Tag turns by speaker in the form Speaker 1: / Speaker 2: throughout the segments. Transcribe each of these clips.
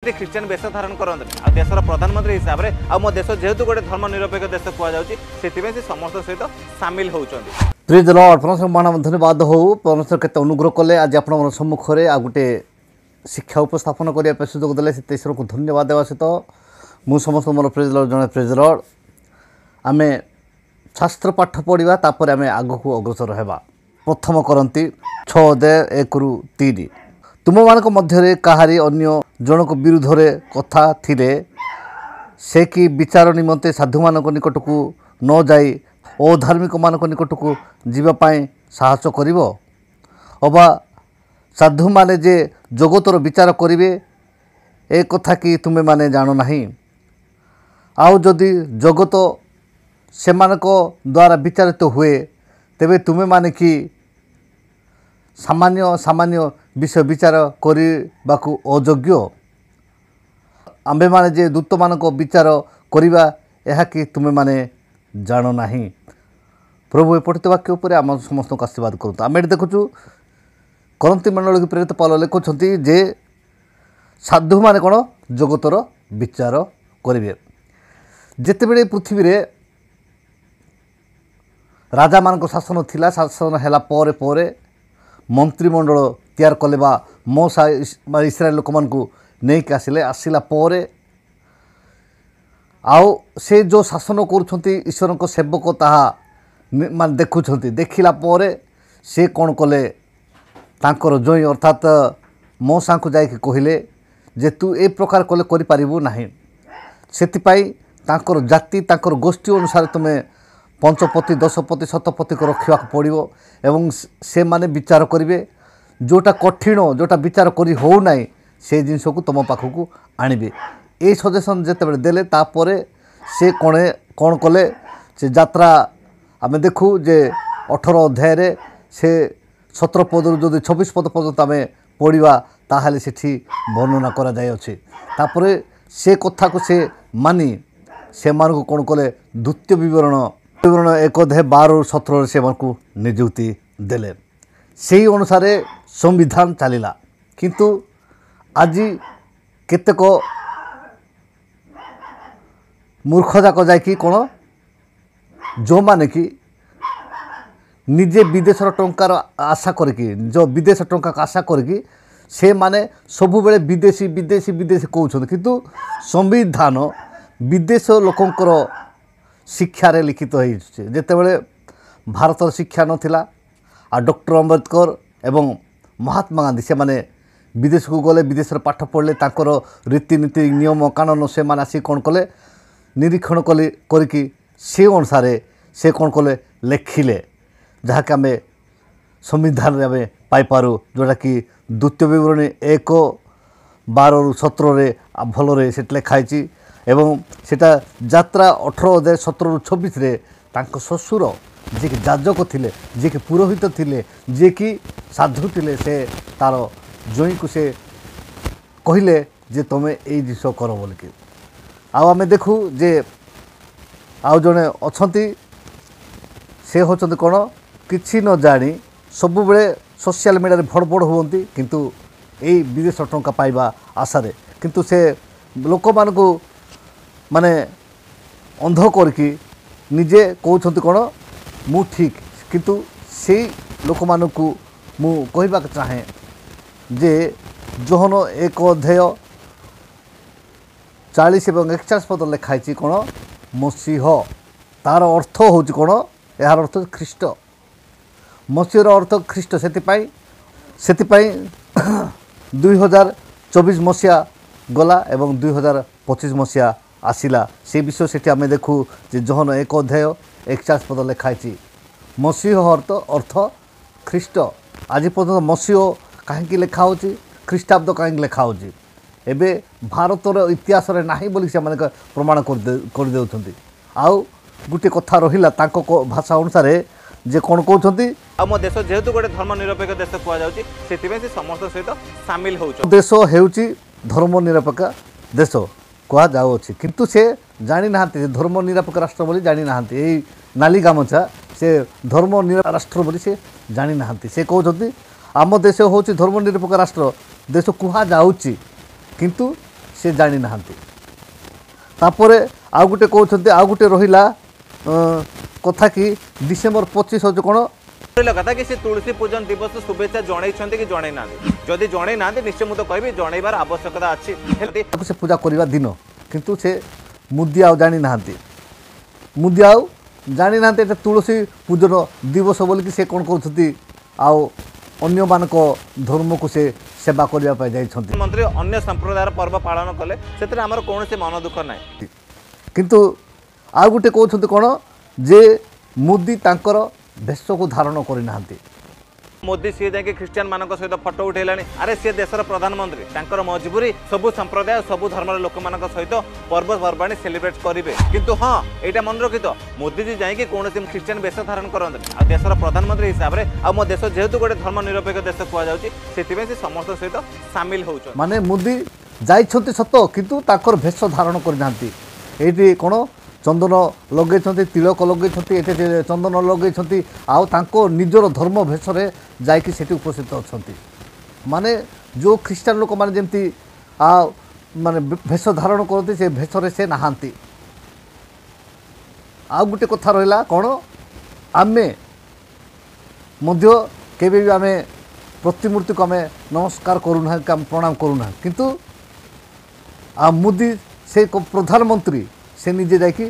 Speaker 1: सेठी ख्रीस्टियन वेश धारण करते आ देशर प्रधानमंत्री हिसाब से आ मो देश जेहेतु गोटे धर्मनिरपेक्ष देश कहुच्छी से समस्त सहित सामिल होती।
Speaker 2: प्रिय लॉर्ड परमेश्वर मान धन्यवाद हो परमेश्वर केते अनुग्रह कले आज आप सम्मुख में आ गोटे शिक्षा उपस्थापन करने सुजोग देले से ईश्वर को धन्यवाद देवा सहित मु समस्त मोर प्रेज लॉर्ड जड़े प्रेज लॉर्ड आम शास्त्र पाठ पढ़ा तापर आम आग को अग्रसर होगा। प्रथम करती 6:1-3 तुम मान मध्य कहारी अन्य जनक विरुद्ध में कथा थिले से कि विचार निमंते साधु मान निकट को न जाई अधार्मिक मान निकट को जीवाई साहस कर अबा साधु माने जे जगतर विचार करिवे ए कथा कि तुमे माने जानो नहीं आउ जदि जगत सेमानक द्वारा विचारित हुए तेबे तुमे माने कि सामान्य सामान्य विषय विचार करबाकू अयोग्य आम्भे माने जे दूत मानक विचार करिबा एहा कि तुमे माने जानो नहीं। प्रभु ए पठित वाक्य उपर आम समस्त को आशीर्वाद करतु। आम देखुचु करंती मंडल की प्रेरित पाल लिखुंट जे साधु माने कौन जगतर विचार करेंगे जितेबले पृथ्वी रे राजा मान शासन थिला शासन हैला परे परे मंत्रिमंडल तैयार कले बा मोसा इस्राएल लोक मान को नहीं कि आसिले आसिला परे आउ से जो शासन करुछंती ईश्वर को सेवक ताहा मान देखुछंती देखिला परे से कौन कले तांकर जोई अर्थात मौसा को जाइक कहले जे तू ए प्रकार कले करि पारिबु नाही सेतिपाई तांकर जाति तांकर गोष्ठी अनुसार तुम्हें पंचपति दशपति शतपति को रखा पड़ो एवं से माने विचार करेंगे जोटा कठिन जोटा विचार करी हो नाही से जिनस को तुम पाखक आणवे ये सजेसन जिते देले तापर से कौन कले से यात्रा आम देखू जे 18 अध्याय से 17 पदर जो 26 पद पर्यंत आम पढ़ा ताहले सेठी वर्णना करा जाय अछि तापरे से कथा को से मानी से मान को कौन कले द्वितीय विवरण 1:12-17 से को नियुक्ति देले से अनुसार संविधान चलिला किंतु आज केतेक मूर्ख जाक जाकि कौन जो माने कि निजे विदेशर टंकार आशा करके जो विदेश टंका आशा करके से माने सबु बेले विदेशी विदेशी विदेशी कहते किंतु संविधान विदेश लोकंकर शिक्षा रे लिखित होते बड़े भारत शिक्षा नथिला आ डॉक्टर अम्बेडकर एवं महात्मा गांधी से माने विदेश को गले विदेश पाठ पढ़ले तांकर रीतिनीति नियम कानून से माने आसी कौन कले निरीक्षण कले करके से अनुसार से कौन कले लेखिले जहाँकि आम संविधान में आम पाइपारू जोटा कि द्वितीय विवरणी 1:12-17 भलरे से लिखाई एवं सेटा यात्रा 18:17-26 तांको ससुर जे कि जाजक थिले जे कि पुरोहित थिले जे कि साधु थिले से तार जोई को से कहले जे तुमे ए जिस कर बोलिकी आम देखू जे आउ जड़े अच्छा से होचंती कौन किसी न जानी सबु बेले सोशल मीडिया भड़बड़ होती किंतु यही विदेश टंका पाइबा आशा रे किंतु से लोक मान को माने अंध करके निजे कहते कौन मु ठीक किंतु से लोक मान को मु कहबा चाहे जे जोहन 1:40 और 41 पद लिखाई कौन मसीह तार अर्थ हूँ कौन यार अर्थ ख्रीष्ट मसीहर अर्थ ख्रीष्ट से 2024 मसीहा गला एवं 2025 मसीहा आसिला से विषय से आम देखू जे जोहन 1:41 पद लिखाई मसीह अर्थ ख्रीष्ट आज पर्यटन मसीह कहीं लिखा हो ख्रीष्टाब्द कहीं लिखा हो एबे भारतर इतिहास रे नाही बोली से माने प्रमाण कर देउछंती आउ गुटे कथा रहिला ताको भाषा अनुसार जे कोन कहउछंती
Speaker 1: आम देश जेहेतु गोटे धर्मनिरपेक्ष देश कहुच्छी से समस्त सहित सामिल हो
Speaker 2: देश हेउची धर्मनिरपेक्ष देश कहुच्छी किंतु से जानी ना धर्मनिरपेक्ष राष्ट्र बोली जानी ना यही नाली गामछा से धर्मनिरपेक्ष राष्ट्र बोली से जानी ना से कहउछंती आम देश हूँ धर्मनिरपेक्ष राष्ट्र देश कहुच्छी किंतु से जानी नाहांती तापरे आउ गुटे कहते आउ गुटे रहिला कथा कि डिसेम्बर 25 हूँ कौन
Speaker 1: कथा कि तुलसी पूजन दिवस शुभेच्छा जन कि जन ना जदि जन ना निश्चय मुझे कहबी जनइबार आवश्यकता अच्छी
Speaker 2: से पूजा करवा दिन किंतु से मुदी आउ जानी नाहांती मुदी आउ जानी नाहांती एटा तुलसी पूजन दिवस बोलिकी से कौन करछथि आउ अन्य मानक धर्म को से सेवा करने जाइछथि
Speaker 1: मंत्री अन्य संप्रदायर पर्व पालन कले से आमर कौन से मन दुख ना
Speaker 2: किंतु आउ गुटे कहते कौन जे मोदी तांकर भेष को धारण करना
Speaker 1: मोदी सी जाकि ख्रीस्टियान मान सहित फटो उठेला अरे सी देशर प्रधानमंत्री तांकर मजबूरी सबु संप्रदाय सबु धर्म लोक मान सहित पर्वपर्वाणी सेलिब्रेट करेंगे किंतु हाँ यहाँ मन रखी तो मोदी जी जाकि कौन ख्रीस्टियान वेश धारण करते आ देशर प्रधानमंत्री हिसाब से आ मो देश जेहेतु गोटे धर्मनिरपेक्ष देश कहुच्छी से समस्त सहित सामिल हो
Speaker 2: माने मोदी जाइछन्ति सत किंतु ताकर भेष धारण करना ये कौन चंदन लगे तिलक लगे चंदन लगे आउ तांको निजर धर्म भेषरे जाइकी सेठी उपस्थित अच्छा माने जो ख्रीस्टान लोक माने जमती माने भेष धारण करते से भेषरे से नहांती आउ गुटे कथा रहिला कौन आमे मध्य केबे भी आमे प्रतिमूर्ति को आमे नमस्कार करूना प्रणाम करूना किंतु आ मोदी से प्रधानमंत्री से निजे जाकि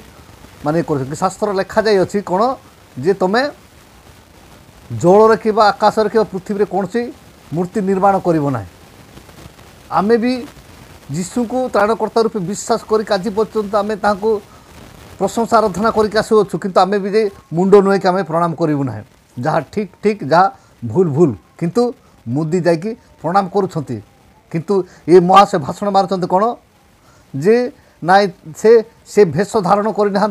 Speaker 2: माने कर शास्त्र लेखा जाए अच्छी कौन जे तुम जल रखा आकाश रखा पृथ्वी कौन सी मूर्ति निर्माण करना आमे भी जीशु को त्राणकर्ता रूपे विश्वास कर आज पर्यंत आम प्रशंसा आराधना करके आसुच्छू किंतु आमे भी जे मुंड नुहे कि आम प्रणाम करूँ ना जहाँ ठीक ठीक जहाँ भूल भूल किंतु मोदी जाकि प्रणाम करुँच किंतु ये महाशय भाषण मारुंत कौन जे ना से भेष धारण करना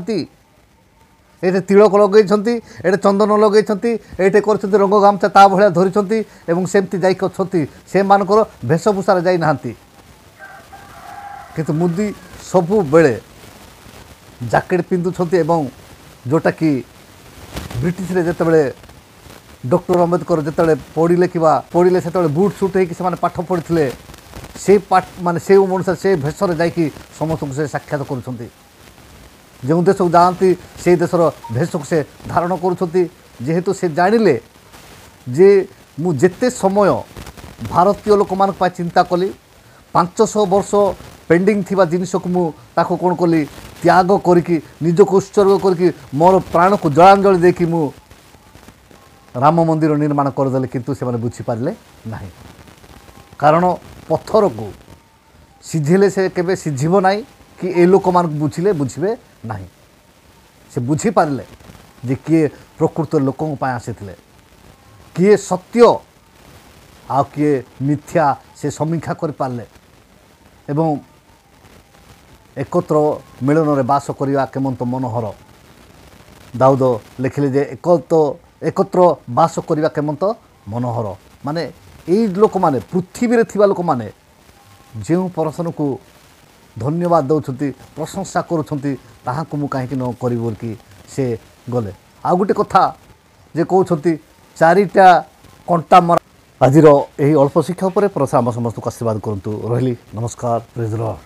Speaker 2: ये तिलक लगे ये चंदन लगे ये कर रंग गामचा ता भाया धरी सेमती जाइक अच्छा से मानकर भेषभूषार जाना किंतु मोदी सबु बेले जैकेट पिंधुंट जोटा कि ब्रिटिश जिते डॉक्टर अंबेडकर जिते पढ़ले से बुट सुट हो पाठ पढ़ी से पाठ माने से अनुसार से भेषर जाकि समस्त से साक्षात कर जो देश को जाती से देशर भेष को से धारण करेतु से जानिले जे मु जेते समय भारतीय लोक मान चिंता कली 500 वर्ष पेंडिंग थिबा जिनिस को मु ताको कोन कली त्याग करके निज को उत्सर्ग करके मोर प्राण को जलांजलि देकी मु राम मंदिर निर्माण करदेले किंतु से माने बुझी पारले नहीं कारण पत्थर को सिझेले से केबे सिझिब नहीं कि ए लोक मान बुझिले बुझे ना से बुझी पारे जे किए प्रकृत लोकों आसी किए सत्य आ किए मिथ्या से समीक्षा कर पारे एवं एकत्र मिलन रे बास करवा केमंत मनोहर दाऊद लिखिले जे एकत्र बास करवा केमंत मनोहर माने यही लोक मैंने पृथ्वी थिबा लोक मैंने जो परसन को धन्यवाद दौरान प्रशंसा करूँ मु कहीं न करी से गले आ गोटे कथा जे कहते चारिटा कंटा मरा आज यही अल्प शिक्षा पर प्रसा आम समस्त को आशीर्वाद करूँ रही नमस्कार प्रेज लॉर्ड।